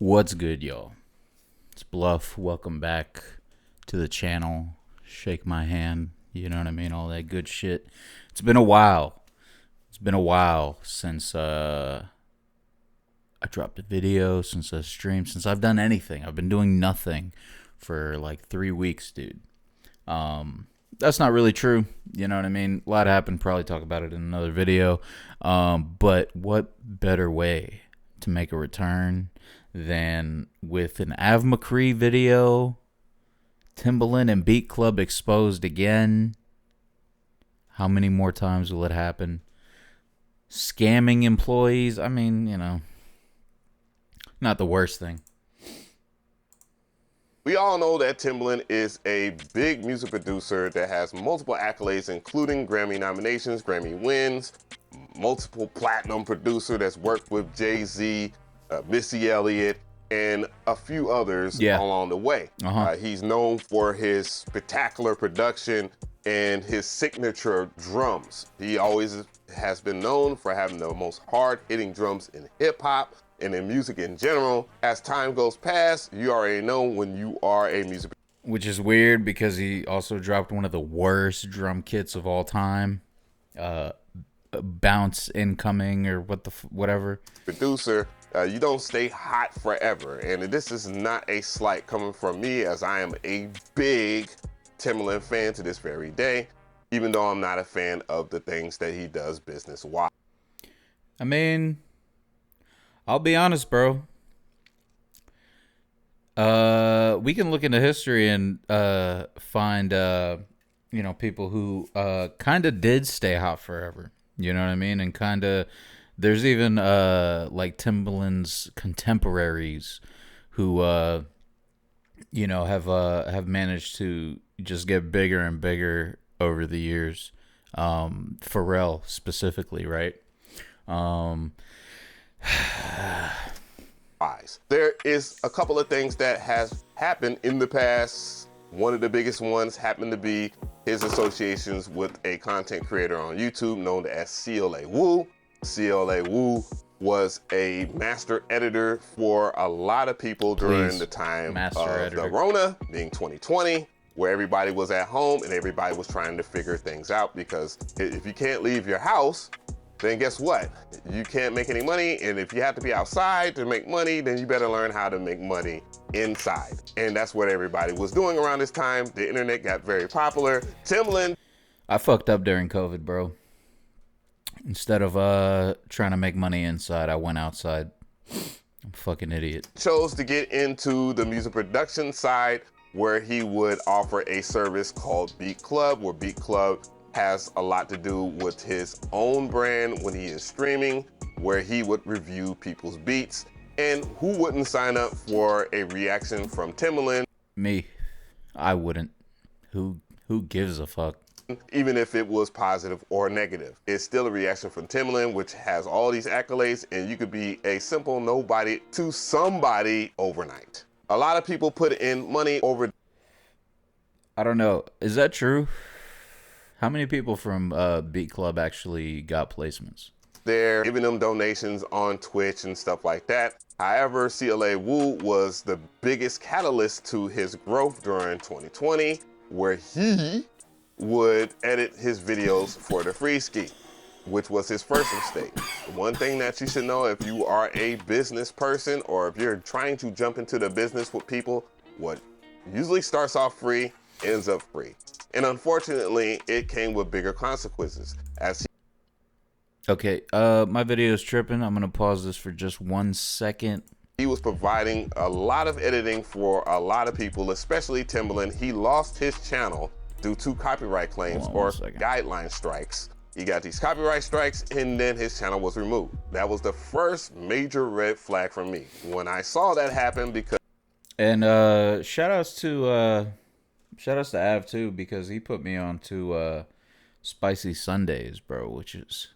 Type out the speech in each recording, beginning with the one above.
What's good, y'all? It's Bluff. Welcome back to the channel. Shake my hand. You know what I mean? All that good shit. It's been a while. It's been a while since I dropped a video, since I streamed, since I've done anything. I've been doing nothing for like 3 weeks, dude. That's not really true. You know what I mean? A lot happened. Probably talk about it in another video. But what better way to make a return than with an Mcree video, Timbaland and Beat Club exposed again. How many more times will it happen? Scamming employees. I mean, you know, not the worst thing. We all know that Timbaland is a big music producer that has multiple accolades, including Grammy nominations, Grammy wins, multiple platinum producer that's worked with Jay-Z, Missy Elliott, and a few others along the way. He's known for his spectacular production and his signature drums. He always has been known for having the most hard-hitting drums in hip-hop and in music in general. As time goes past, you already know when you are a music producer. Which is weird because he also dropped one of the worst drum kits of all time. Bounce incoming or whatever. Producer, you don't stay hot forever. And this is not a slight coming from me, as I am a big Timbaland fan to this very day, even though I'm not a fan of the things that he does business-wise. I mean, I'll be honest, bro. We can look into history and find, people who kind of did stay hot forever. You know what I mean? And kind of, there's even like Timbaland's contemporaries who, have managed to just get bigger and bigger over the years. Pharrell specifically, right? There is a couple of things that has happened in the past. One of the biggest ones happened to be his associations with a content creator on YouTube known as CLA Wu. CLA Wu was a master editor for a lot of people during the time of the Rona, being 2020, where everybody was at home and everybody was trying to figure things out, because if you can't leave your house, then guess what? You can't make any money, and if you have to be outside to make money, then you better learn how to make money inside. And that's what everybody was doing around this time. The internet got very popular. Timbaland. I fucked up during COVID, bro. Instead of trying to make money inside, I went outside. I'm a fucking idiot. Chose to get into the music production side, where he would offer a service called Beat Club, where Beat Club has a lot to do with his own brand when he is streaming, where he would review people's beats. And who wouldn't sign up for a reaction from Timbaland? Me. I wouldn't. Who gives a fuck? Even if it was positive or negative, it's still a reaction from Timbaland, which has all these accolades, and you could be a simple nobody to somebody overnight. A lot of people put in money over. I don't know. Is that true? How many people from Beat Club actually got placements? They're giving them donations on Twitch and stuff like that. However, CLA Wu was the biggest catalyst to his growth during 2020, where he would edit his videos for the free ski, which was his first mistake. One thing that you should know, if you are a business person or if you're trying to jump into the business with people, what usually starts off free ends up free. And unfortunately, it came with bigger consequences. Okay, my video is tripping. I'm gonna pause this for just 1 second. He was providing a lot of editing for a lot of people, especially Timbaland. He lost his channel due to copyright claims or guideline strikes. He got these copyright strikes, and then his channel was removed. That was the first major red flag for me when I saw that happen. Because shout outs to Av too, because he put me on to Spicy Sundays, bro, which is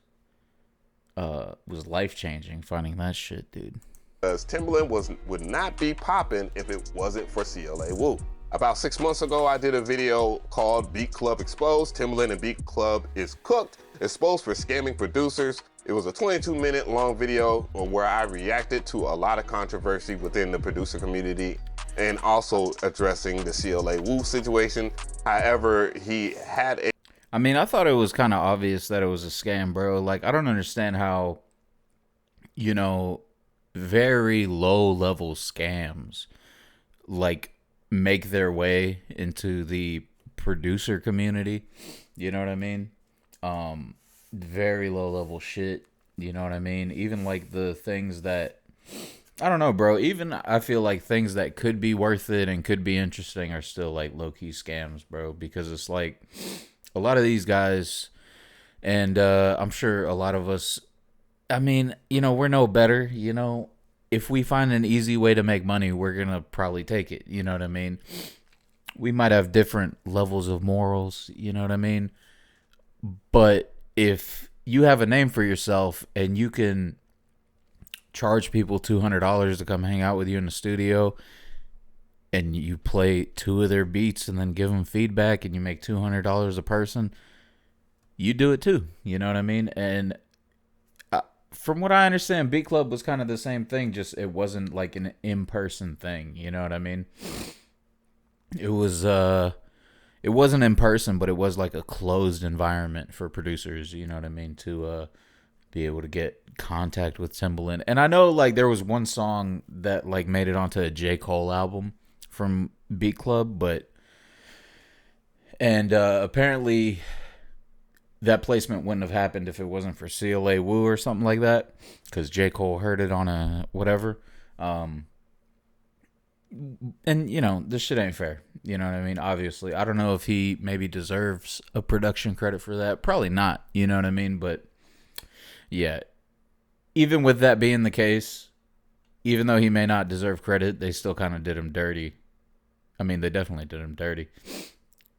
was life-changing finding that shit, dude. Because Timbaland would not be popping if it wasn't for CLA Wu. About 6 months ago, I did a video called Beat Club Exposed. Timbaland and Beat Club is cooked, exposed for scamming producers. It was a 22-minute long video where I reacted to a lot of controversy within the producer community and also addressing the CLA Wu situation. However, he had a... I mean, I thought it was kind of obvious that it was a scam, bro. Like, I don't understand how, you know, very low level scams like make their way into the producer community. You know what I mean? Very low level shit. You know what I mean? Even like the things that, I don't know, bro. Even I feel like things that could be worth it and could be interesting are still like low key scams, bro. Because it's like a lot of these guys, and I'm sure a lot of us, I mean, you know, we're no better. You know, if we find an easy way to make money, we're going to probably take it. You know what I mean? We might have different levels of morals. You know what I mean? But if you have a name for yourself and you can charge people $200 to come hang out with you in the studio and you play 2 of their beats and then give them feedback and you make $200 a person, you do it too. You know what I mean? And from what I understand, Beat Club was kind of the same thing, just it wasn't like an in-person thing. You know what I mean? It wasn't in person, but it was like a closed environment for producers, you know what I mean, to be able to get contact with Timbaland. And I know like there was one song that like made it onto a J. Cole album from Beat Club, and apparently that placement wouldn't have happened if it wasn't for CLA Wu or something like that, because J. Cole heard it on a whatever. And, you know, this shit ain't fair. You know what I mean? Obviously. I don't know if he maybe deserves a production credit for that. Probably not. You know what I mean? But, yeah. Even with that being the case, even though he may not deserve credit, they still kind of did him dirty. I mean, they definitely did him dirty.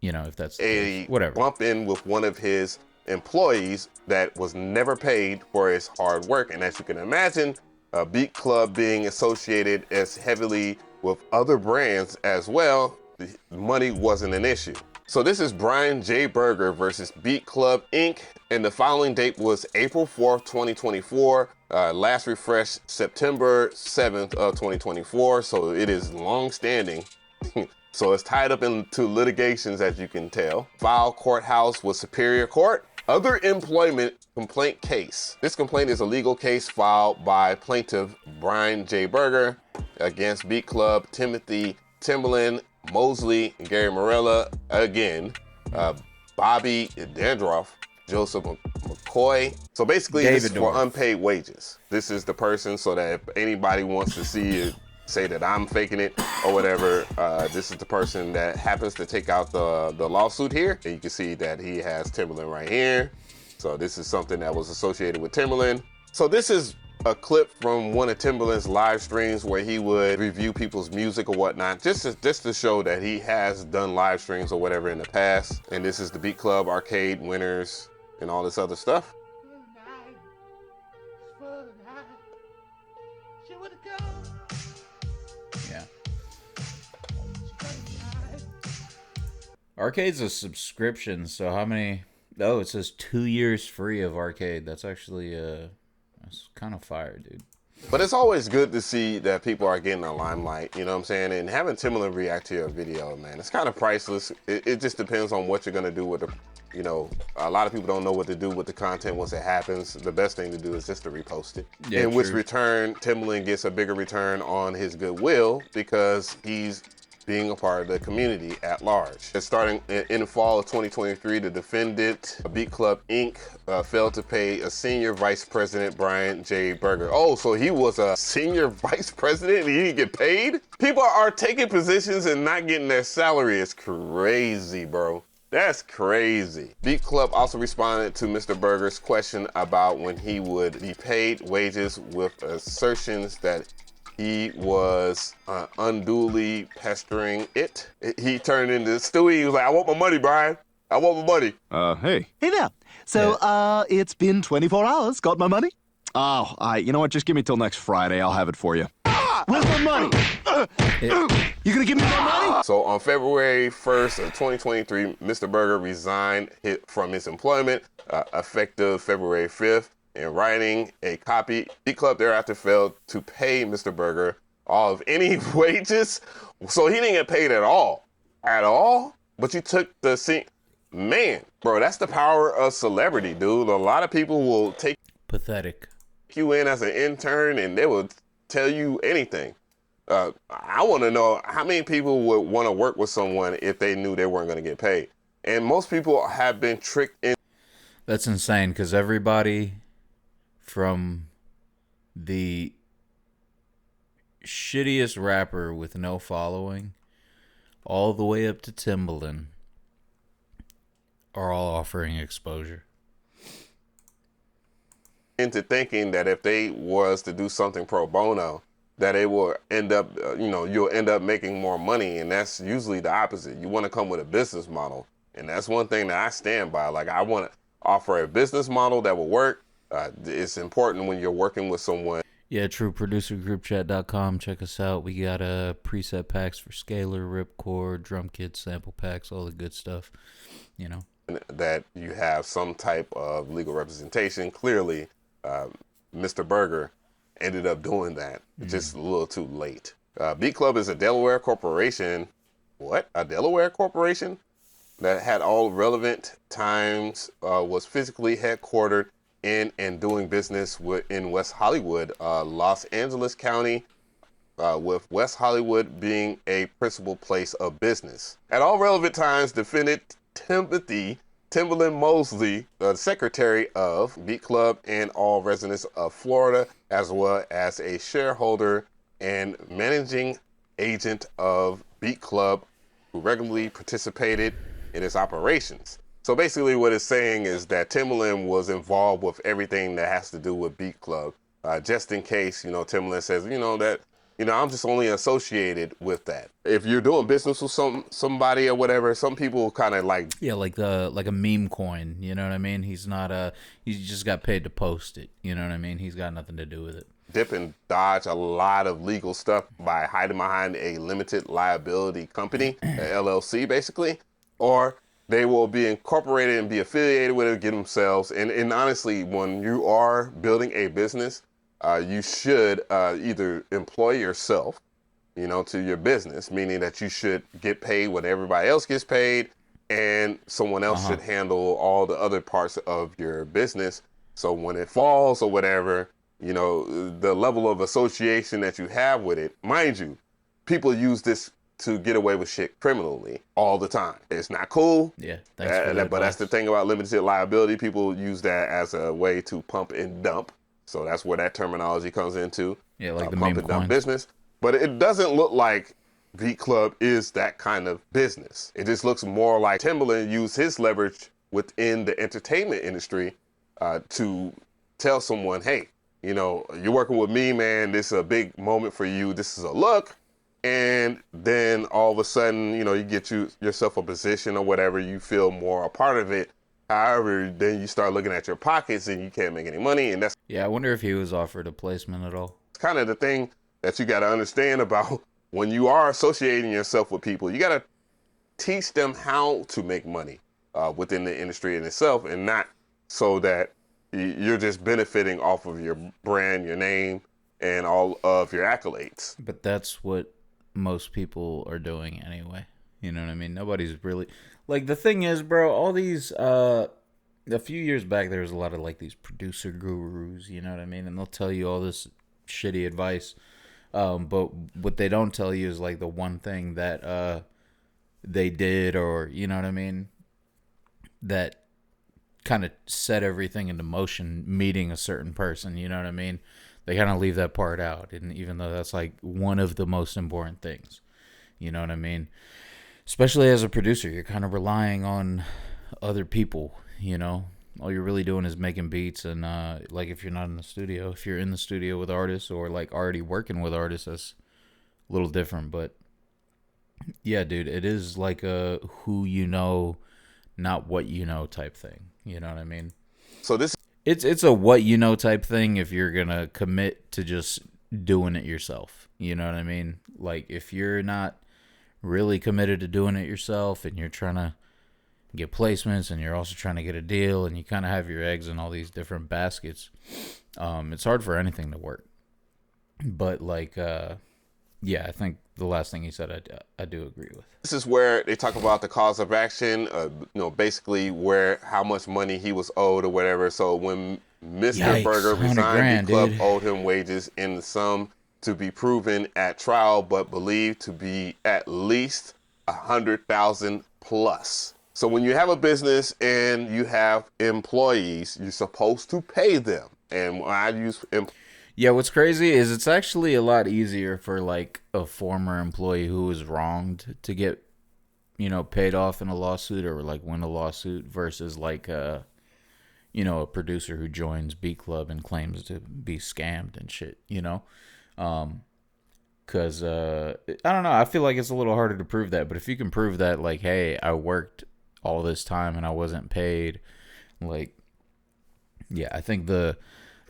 You know, if that's the case. Whatever. Bump in with one of his employees that was never paid for his hard work. And as you can imagine, Beat Club being associated as heavily with other brands as well, the money wasn't an issue. So this is Brian J. Berger versus Beat Club Inc. And the following date was April 4th, 2024. Last refreshed September 7th of 2024. So it is long standing. So it's tied up into litigations, as you can tell. File courthouse with Superior Court. Other employment complaint case. This complaint is a legal case filed by plaintiff Brian J. Berger against Beat Club, Timothy Timbaland, Mosley, Gary Morella, again, Bobby Dandroff, Joseph McCoy. So basically, this is for unpaid wages. This is the person, so that if anybody wants to see it, say that I'm faking it or whatever, this is the person that happens to take out the lawsuit here. And you can see that he has Timbaland right here. So this is something that was associated with Timbaland. So this is a clip from one of Timbaland's live streams where he would review people's music or whatnot, just to show that he has done live streams or whatever in the past. And this is the Beat Club arcade winners and all this other stuff. Yeah. Arcade's a subscription, so how many? Oh, it says 2 years free of arcade. That's actually that's kind of fire, dude. But it's always good to see that people are getting a limelight, you know what I'm saying? And having Timbaland react to your video, man, it's kind of priceless. It just depends on what you're gonna do with the, you know, a lot of people don't know what to do with the content once it happens. The best thing to do is just to repost it. Yeah, in which return, Timbaland gets a bigger return on his goodwill because he's being a part of the community at large. And starting in the fall of 2023, the defendant, Beat Club Inc., failed to pay a senior vice president, Brian J. Berger. Oh, so he was a senior vice president and he didn't get paid? People are taking positions and not getting their salary. It's crazy, bro. That's crazy. Beat Club also responded to Mr. Berger's question about when he would be paid wages with assertions that he was unduly pestering it. He turned into Stewie. He was like, I want my money, Brian. I want my money. Hey. Hey there. So, it's been 24 hours. Got my money? Oh, you know what? Just give me till next Friday. I'll have it for you. Where's my money? You gonna give me my money? So on February 1st of 2023, Mr. Berger resigned from his employment, effective February 5th. and writing a copy. Beat Club thereafter failed to pay Mr. Berger all of any wages, so he didn't get paid at all. But you took the scene, man, bro. That's the power of celebrity, dude. A lot of people will take Pathetic. you in as an intern, and they will tell you anything. I want to know how many people would want to work with someone if they knew they weren't going to get paid. And most people have been tricked in. That's insane because everybody from the shittiest rapper with no following all the way up to Timbaland are all offering exposure. Into thinking that if they was to do something pro bono, that it will end up, you'll end up making more money. And that's usually the opposite. You want to come with a business model. And that's one thing that I stand by. Like, I want to offer a business model that will work. It's important when you're working with someone. Yeah, true. Producergroupchat.com. Check us out. We got preset packs for scalar, ripcord, drum kits, sample packs, all the good stuff. You know. That you have some type of legal representation. Clearly, Mr. Berger ended up doing that just a little too late. Beat Club is a Delaware corporation. What? A Delaware corporation that had all relevant times, was physically headquartered in and doing business in West Hollywood, Los Angeles County, with West Hollywood being a principal place of business. At all relevant times, defendant Timbaland Mosley, the secretary of Beat Club and all residents of Florida, as well as a shareholder and managing agent of Beat Club, who regularly participated in its operations. So basically what it's saying is that Timbaland was involved with everything that has to do with Beat Club, just in case, Timbaland says, I'm just only associated with that. If you're doing business with somebody or whatever, some people kind of like like a meme coin. You know what I mean? He's not he just got paid to post it. You know what I mean? He's got nothing to do with it. dip and dodge a lot of legal stuff by hiding behind a limited liability company, a LLC basically, or they will be incorporated and be affiliated with it, get themselves. And honestly, when you are building a business, you should either employ yourself, to your business, meaning that you should get paid what everybody else gets paid, and someone else should handle all the other parts of your business. So when it falls or whatever, the level of association that you have with it, mind you, people use this to get away with shit criminally all the time. It's not cool. Yeah, thanks for that but that's the thing about limited liability. People use that as a way to pump and dump. So that's where that terminology comes into. Yeah, like the pump meme and dump coins. business. But it doesn't look like Beat Club is that kind of business. It just looks more like Timbaland used his leverage within the entertainment industry to tell someone, hey, you're working with me, man. This is a big moment for you. This is a look. And then all of a sudden, you get yourself a position or whatever. You feel more a part of it. However, then you start looking at your pockets and you can't make any money. And that's I wonder if he was offered a placement at all. kind of the thing that you got to understand about when you are associating yourself with people. You got to teach them how to make money within the industry in itself, and not so that you're just benefiting off of your brand, your name, and all of your accolades. But that's what most people are doing anyway. You know what I mean? Nobody's really... Like, the thing is, bro, all these... a few years back, there was a lot of, like, these producer gurus, you know what I mean? And they'll tell you all this shitty advice. But what they don't tell you is, like, the one thing that they did, or, you know what I mean, that kind of set everything into motion, meeting a certain person, you know what I mean? They kind of leave that part out, and even though that's, like, one of the most important things, you know what I mean? Especially as a producer, you're kind of relying on other people, all you're really doing is making beats. And like, if you're not in the studio, if you're in the studio with artists or like already working with artists, that's a little different. But yeah, dude, it is like a who you know, not what you know type thing. You know what I mean? So it's a what you know type thing if you're gonna commit to just doing it yourself. You know what I mean? Like, if you're not really committed to doing it yourself and you're trying to get placements, and you're also trying to get a deal, and you kind of have your eggs in all these different baskets. It's hard for anything to work. But like, yeah, I think the last thing he said, I do agree with. This is where they talk about the cause of action, basically how much money he was owed or whatever. So when Mr. Yikes, Berger 100 resigned, grand, the club dude. owed him wages in the sum to be proven at trial, but believed to be at least 100,000 plus. So when you have a business and you have employees, you're supposed to pay them. And when I use Yeah, what's crazy is it's actually a lot easier for like a former employee who was wronged to get, paid off in a lawsuit or like win a lawsuit versus like a producer who joins Beat Club and claims to be scammed and shit, Because, I don't know, I feel like it's a little harder to prove that. But if you can prove that, like, hey, I worked all this time and I wasn't paid, like, yeah, I think the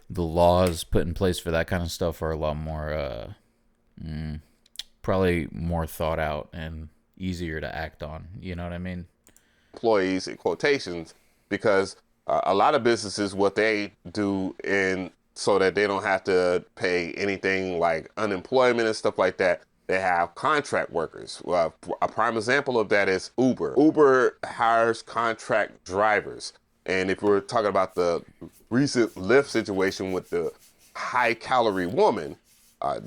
laws put in place for that kind of stuff are a lot more, probably more thought out and easier to act on. You know what I mean? employees in quotations, because a lot of businesses, what they do so that they don't have to pay anything like unemployment and stuff like that, they have contract workers. A prime example of that is Uber. Uber hires contract drivers. And if we're talking about the recent Lyft situation with the high-calorie woman,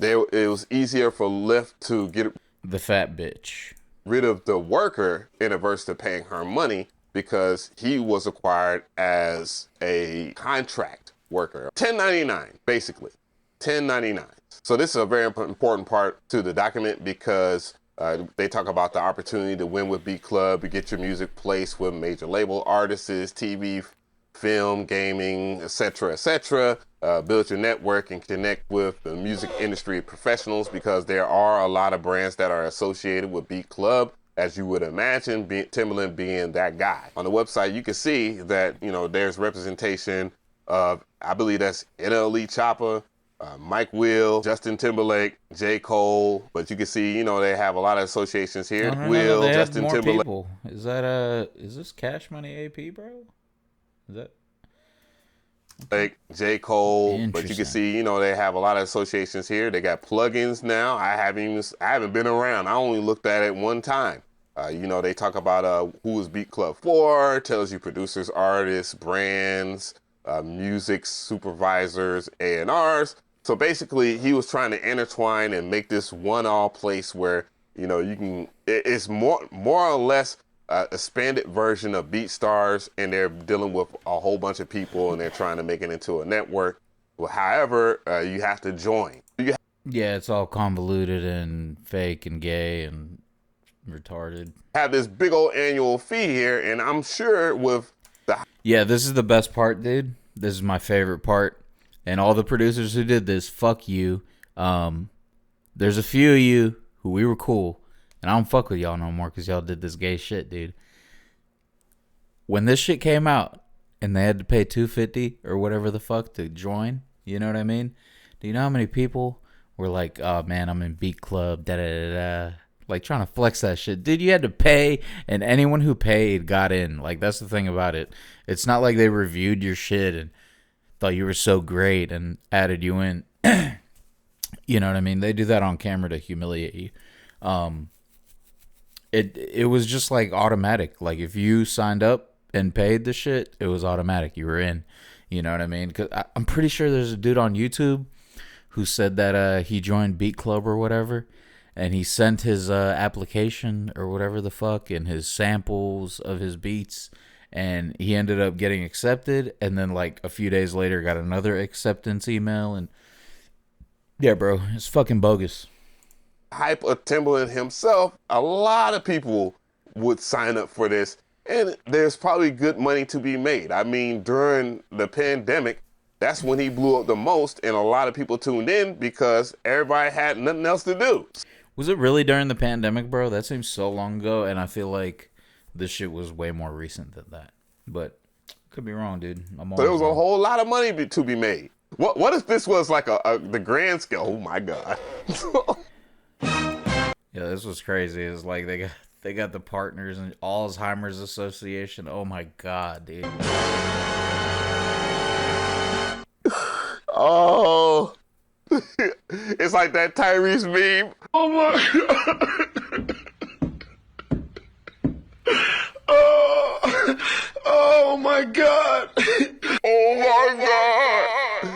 it was easier for Lyft to get The fat bitch. rid of the worker in averse to paying her money because he was acquired as a contract worker. 1099, basically. 1099. So this is a very important part to the document because they talk about the opportunity to win with Beat Club, to get your music placed with major label artists, TV, film, gaming, etc., build your network and connect with the music industry professionals, because there are a lot of brands that are associated with Beat Club, as you would imagine, Timbaland being that guy. On the website, you can see that, there's representation of, I believe that's NLE Choppa, Mike Will, Justin Timberlake, J. Cole, but you can see, they have a lot of associations here. No, they have more people. Is this Cash Money AP, bro? Is that? Like J. Cole, but you can see, they have a lot of associations here. They got plugins now. I haven't been around. I only looked at it one time. They talk about who is Beat Club for, tells you producers, artists, brands, music supervisors, A&Rs. So basically, he was trying to intertwine and make this one-all place where, it's more or less a expanded version of BeatStars, and they're dealing with a whole bunch of people, and they're trying to make it into a network. Well, however, you have to join. Yeah, it's all convoluted and fake and gay and retarded. Have this big old annual fee here, and I'm sure with Yeah, this is the best part, dude. This is my favorite part. And all the producers who did this, fuck you. There's a few of you who we were cool, and I don't fuck with y'all no more because y'all did this gay shit, dude. When this shit came out and they had to pay $250 or whatever the fuck to join, you know what I mean? Do you know how many people were like, oh man, I'm in Beat Club, da da da da, like trying to flex that shit? Dude, you had to pay, and anyone who paid got in. Like, that's the thing about it. It's not like they reviewed your shit and thought you were so great and added you in. You know what I mean? They do that on camera to humiliate you. It was just like automatic. Like, if you signed up and paid the shit, it was automatic. You were in. You know what I mean? Because I'm pretty sure there's a dude on YouTube who said that he joined Beat Club or whatever, and he sent his application or whatever the fuck and his samples of his beats, and he ended up getting accepted, and then like a few days later got another acceptance email. And yeah, bro, it's fucking bogus. Hype of Timbaland himself, a lot of people would sign up for this, and there's probably good money to be made. I mean, during the pandemic, that's when he blew up the most, and a lot of people tuned in because everybody had nothing else to do. Was it really during the pandemic, bro? That seems so long ago, and I feel like this shit was way more recent than that. But could be wrong, dude. So there was a whole lot of money to be made. What if this was like the grand scale? Oh my God. Yeah, this was crazy. It's like they got They got the partners and Alzheimer's Association. Oh my god, dude. Oh, it's like that Tyrese meme. Oh my god. Oh my god. Oh my god.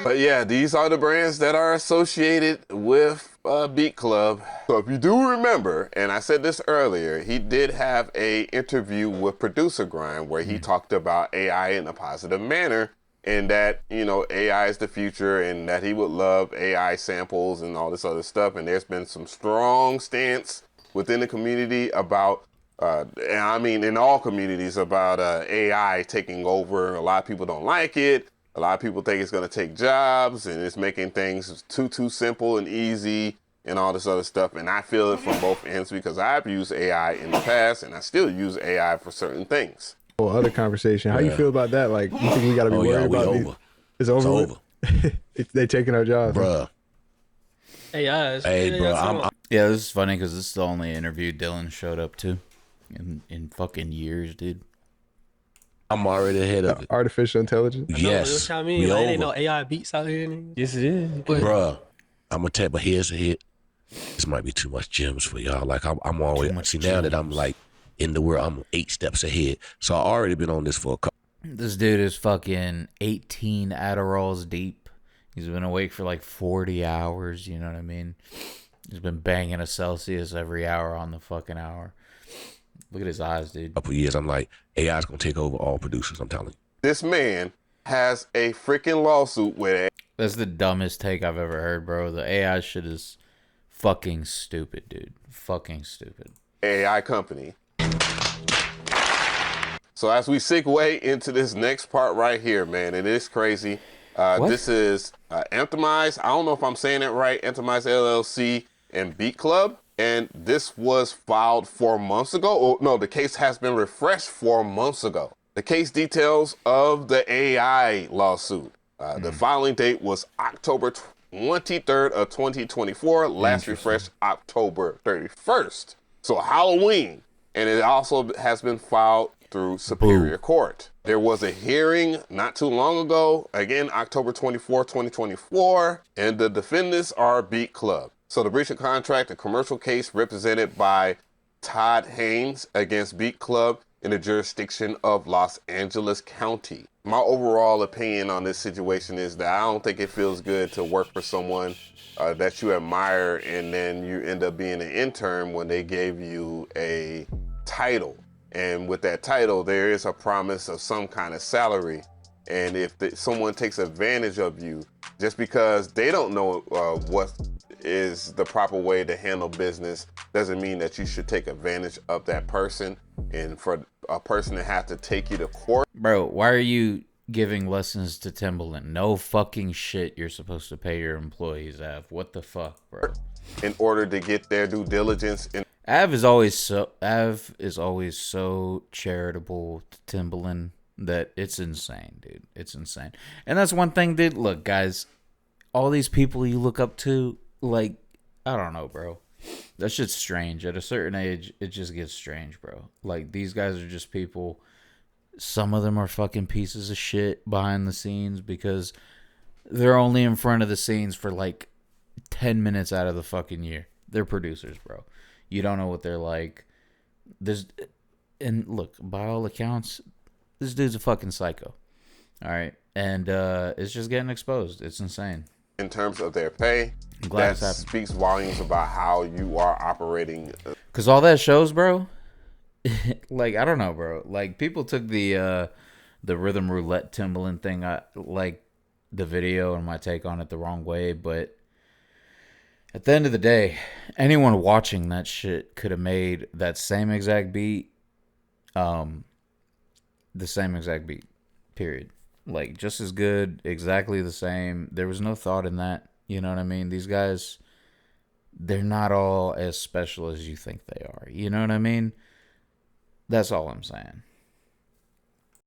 But yeah, these are the brands that are associated with Beat Club. So if you do remember, and I said this earlier, he did have a interview with Producer Grind where he talked about AI in a positive manner, and that, you know, AI is the future and that he would love AI samples and all this other stuff. And there's been some strong stance within the community about, and I mean in all communities, about AI taking over. A lot of people don't like it. A lot of people think it's going to take jobs and it's making things too simple and easy and all this other stuff. And I feel it from both ends because I've used AI in the past and I still use AI for certain things. Other conversation. How you feel about that? Like, you think we got to be worried about over. these? It's over. They taking our jobs, Bruh. Hey, bro, I'm Yeah, this is funny because this is the only interview Dylan showed up to in fucking years, dude. already ahead of it. Artificial intelligence. Yes, I mean, we like, over. ain't no AI beats out here. Nigga. Yes, it is. Bruh, I'm gonna tell you, but here's a hit. This might be too much gems for y'all. Like I'm always now that I'm like in the world, I'm 8 steps ahead. So I already been on this for a couple. This dude is fucking 18 Adderalls deep. He's been awake for like 40 hours, you know what I mean? He's been banging a Celsius every hour on the fucking hour. Look at his eyes, dude. Couple years, I'm like, AI's gonna take over all producers. I'm telling you. This man has a freaking lawsuit with That's the dumbest take I've ever heard, bro. The AI shit is fucking stupid, dude. Fucking stupid. AI company. So as we segue into this next part right here, man, it is crazy. This is Anthemize. I don't know if I'm saying it right. Anthemize LLC and Beat Club. And this was filed 4 months ago. Oh, no, the case has been refreshed 4 months ago. The case details of the AI lawsuit. The filing date was October 23rd of 2024. Last refreshed October 31st. So Halloween. And it also has been filed through Superior Court. There was a hearing not too long ago, again, October 24, 2024, and the defendants are Beat Club. So the breach of contract, a commercial case represented by Todd Haynes against Beat Club in the jurisdiction of Los Angeles County. My overall opinion on this situation is that I don't think it feels good to work for someone that you admire and then you end up being an intern when they gave you a title. And with that title, there is a promise of some kind of salary. And if someone takes advantage of you, just because they don't know what is the proper way to handle business, doesn't mean that you should take advantage of that person. And for a person to have to take you to court. Bro, why are you giving lessons to Timbaland? No fucking shit you're supposed to pay your employees, Av. What the fuck, bro? In order to get their due diligence. Av is always so charitable to Timbaland that it's insane, dude. It's insane. And that's one thing, dude. Look, guys, all these people you look up to, like, I don't know, bro. That shit's strange. At a certain age, it just gets strange, bro. Like, these guys are just people. Some of them are fucking pieces of shit behind the scenes because they're only in front of the scenes for like 10 minutes out of the fucking year. They're producers, bro. You don't know what they're like. And look, by all accounts, this dude's a fucking psycho. All right. And it's just getting exposed. It's insane. In terms of their pay, I'm glad that speaks volumes about how you are operating. Because all that shows, bro, like, I don't know, bro. Like, people took the Rhythm Roulette Timbaland thing, like the video and my take on it the wrong way, but at the end of the day, anyone watching that shit could have made that same exact beat, the same exact beat, period. Like, just as good, exactly the same. There was no thought in that, you know what I mean? These guys, they're not all as special as you think they are, you know what I mean? That's all I'm saying.